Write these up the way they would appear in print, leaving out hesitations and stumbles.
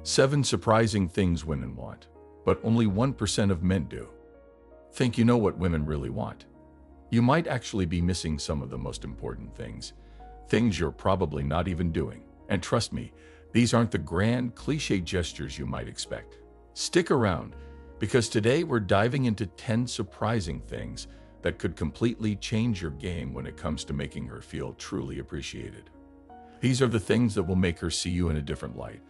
7 surprising things women want, but only 1% of men do. Think you know what women really want? You might actually be missing some of the most important things you're probably not even doing. And trust me, these aren't the grand, cliché gestures you might expect. Stick around, because today we're diving into 10 surprising things that could completely change your game when it comes to making her feel truly appreciated. These are the things that will make her see you in a different light,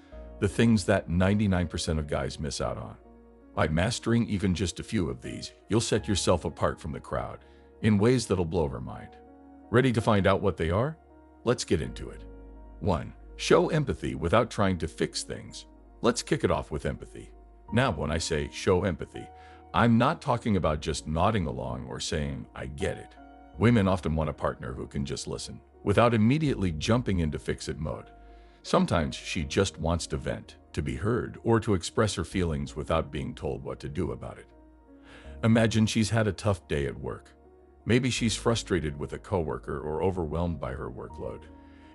the things that 99% of guys miss out on. By mastering even just a few of these, you'll set yourself apart from the crowd in ways that'll blow her mind. Ready to find out what they are? Let's get into it. 1. Show empathy without trying to fix things. Let's kick it off with empathy. Now, when I say show empathy, I'm not talking about just nodding along or saying, I get it. Women often want a partner who can just listen, without immediately jumping into fix-it mode. Sometimes she just wants to vent, to be heard, or to express her feelings without being told what to do about it. Imagine she's had a tough day at work. Maybe she's frustrated with a coworker or overwhelmed by her workload.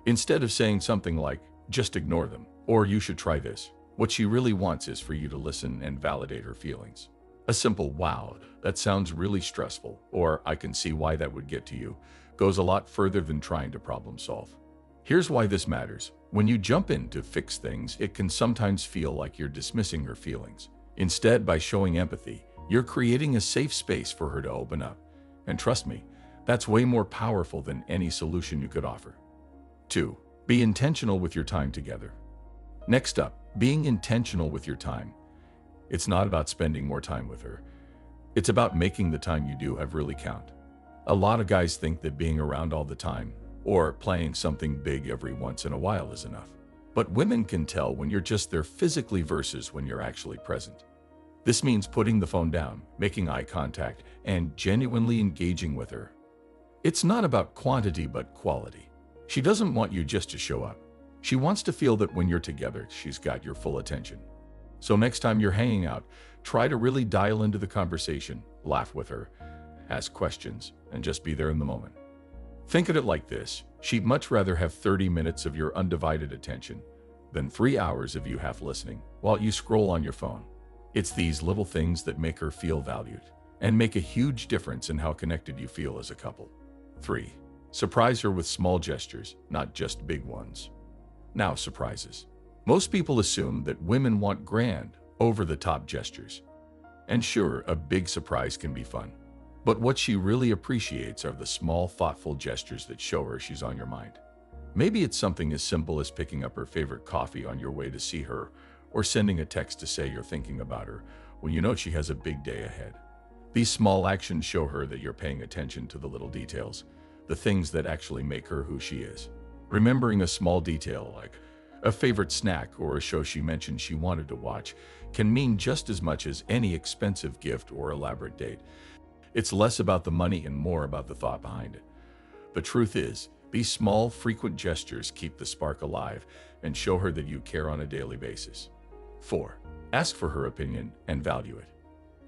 Instead of saying something like, just ignore them, or you should try this, what she really wants is for you to listen and validate her feelings. A simple, wow, that sounds really stressful, or I can see why that would get to you, goes a lot further than trying to problem solve. Here's why this matters. When you jump in to fix things, it can sometimes feel like you're dismissing her feelings. Instead, by showing empathy, you're creating a safe space for her to open up. And trust me, that's way more powerful than any solution you could offer. 2. Be intentional with your time together. Next up, being intentional with your time. It's not about spending more time with her. It's about making the time you do have really count. A lot of guys think that being around all the time, or playing something big every once in a while is enough. But women can tell when you're just there physically versus when you're actually present. This means putting the phone down, making eye contact, and genuinely engaging with her. It's not about quantity but quality. She doesn't want you just to show up. She wants to feel that when you're together, she's got your full attention. So next time you're hanging out, try to really dial into the conversation, laugh with her, ask questions, and just be there in the moment. Think of it like this: she'd much rather have 30 minutes of your undivided attention than 3 hours of you half listening while you scroll on your phone. It's these little things that make her feel valued and make a huge difference in how connected you feel as a couple. 3. Surprise her with small gestures, not just big ones. Now, surprises. Most people assume that women want grand, over-the-top gestures. And sure, a big surprise can be fun. But what she really appreciates are the small, thoughtful gestures that show her she's on your mind. Maybe it's something as simple as picking up her favorite coffee on your way to see her, or sending a text to say you're thinking about her when you know she has a big day ahead. These small actions show her that you're paying attention to the little details, the things that actually make her who she is. Remembering a small detail like a favorite snack or a show she mentioned she wanted to watch can mean just as much as any expensive gift or elaborate date. It's less about the money and more about the thought behind it. The truth is, these small, frequent gestures keep the spark alive and show her that you care on a daily basis. 4. Ask for her opinion and value it.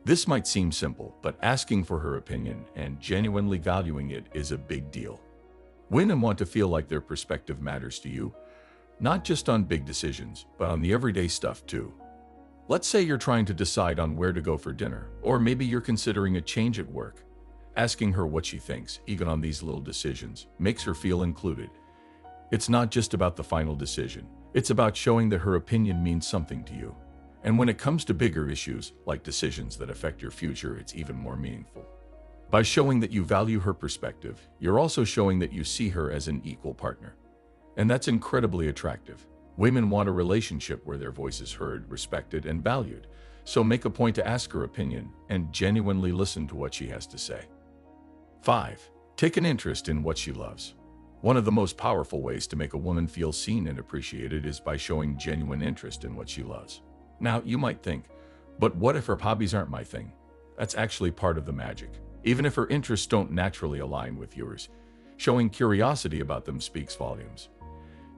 This might seem simple, but asking for her opinion and genuinely valuing it is a big deal. Women want to feel like their perspective matters to you, not just on big decisions, but on the everyday stuff too. Let's say you're trying to decide on where to go for dinner, or maybe you're considering a change at work. Asking her what she thinks, even on these little decisions, makes her feel included. It's not just about the final decision. It's about showing that her opinion means something to you. And when it comes to bigger issues, like decisions that affect your future, it's even more meaningful. By showing that you value her perspective, you're also showing that you see her as an equal partner. And that's incredibly attractive. Women want a relationship where their voice is heard, respected, and valued. So make a point to ask her opinion and genuinely listen to what she has to say. 5. Take an interest in what she loves. One of the most powerful ways to make a woman feel seen and appreciated is by showing genuine interest in what she loves. Now, you might think, but what if her hobbies aren't my thing? That's actually part of the magic. Even if her interests don't naturally align with yours, showing curiosity about them speaks volumes.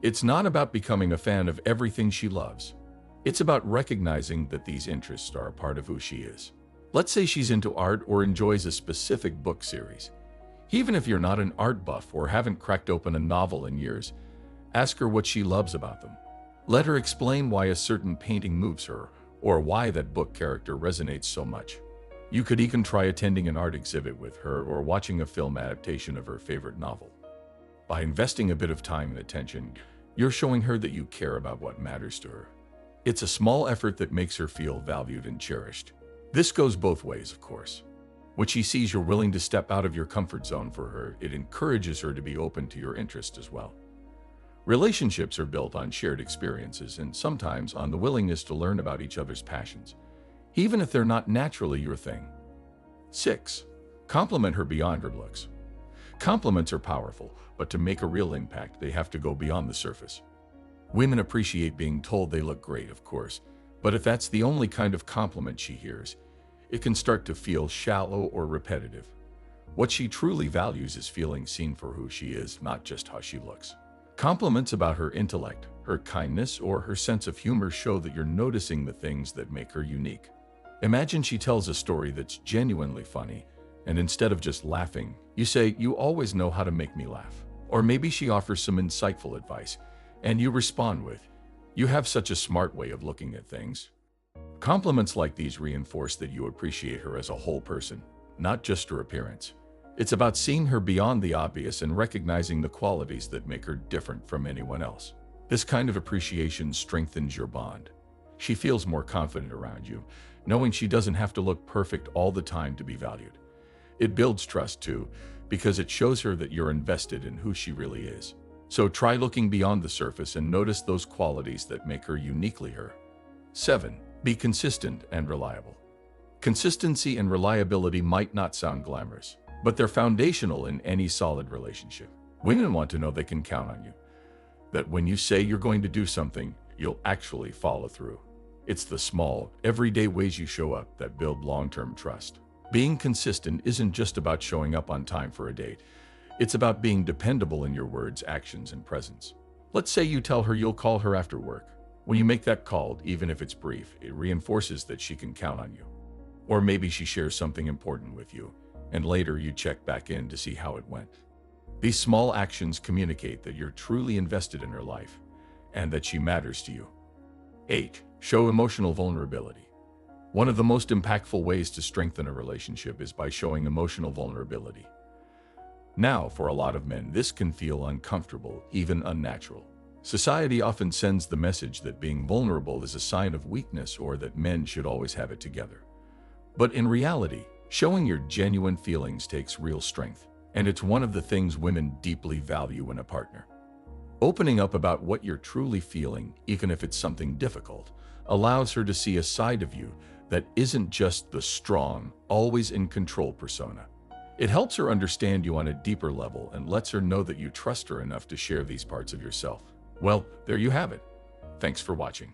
It's not about becoming a fan of everything she loves. It's about recognizing that these interests are a part of who she is. Let's say she's into art or enjoys a specific book series. Even if you're not an art buff or haven't cracked open a novel in years, ask her what she loves about them. Let her explain why a certain painting moves her, or why that book character resonates so much. You could even try attending an art exhibit with her or watching a film adaptation of her favorite novel. By investing a bit of time and attention, you're showing her that you care about what matters to her. It's a small effort that makes her feel valued and cherished. This goes both ways, of course. When she sees you're willing to step out of your comfort zone for her, it encourages her to be open to your interest as well. Relationships are built on shared experiences and sometimes on the willingness to learn about each other's passions, even if they're not naturally your thing. 6. Compliment her beyond her looks. Compliments are powerful, but to make a real impact, they have to go beyond the surface. Women appreciate being told they look great, of course, but if that's the only kind of compliment she hears, it can start to feel shallow or repetitive. What she truly values is feeling seen for who she is, not just how she looks. Compliments about her intellect, her kindness, or her sense of humor show that you're noticing the things that make her unique. Imagine she tells a story that's genuinely funny, and instead of just laughing, you say, "You always know how to make me laugh." Or maybe she offers some insightful advice, and you respond with, "You have such a smart way of looking at things." Compliments like these reinforce that you appreciate her as a whole person, not just her appearance. It's about seeing her beyond the obvious and recognizing the qualities that make her different from anyone else. This kind of appreciation strengthens your bond. She feels more confident around you, knowing she doesn't have to look perfect all the time to be valued. It builds trust too, because it shows her that you're invested in who she really is. So try looking beyond the surface and notice those qualities that make her uniquely her. 7. Be consistent and reliable. Consistency and reliability might not sound glamorous, but they're foundational in any solid relationship. Women want to know they can count on you, that when you say you're going to do something, you'll actually follow through. It's the small, everyday ways you show up that build long-term trust. Being consistent isn't just about showing up on time for a date. It's about being dependable in your words, actions, and presence. Let's say you tell her you'll call her after work. When you make that call, even if it's brief, it reinforces that she can count on you. Or maybe she shares something important with you, and later you check back in to see how it went. These small actions communicate that you're truly invested in her life and that she matters to you. 8. Show emotional vulnerability. One of the most impactful ways to strengthen a relationship is by showing emotional vulnerability. Now, for a lot of men, this can feel uncomfortable, even unnatural. Society often sends the message that being vulnerable is a sign of weakness or that men should always have it together. But in reality, showing your genuine feelings takes real strength, and it's one of the things women deeply value in a partner. Opening up about what you're truly feeling, even if it's something difficult, allows her to see a side of you that isn't just the strong, always in control persona. It helps her understand you on a deeper level and lets her know that you trust her enough to share these parts of yourself. Well, there you have it. Thanks for watching.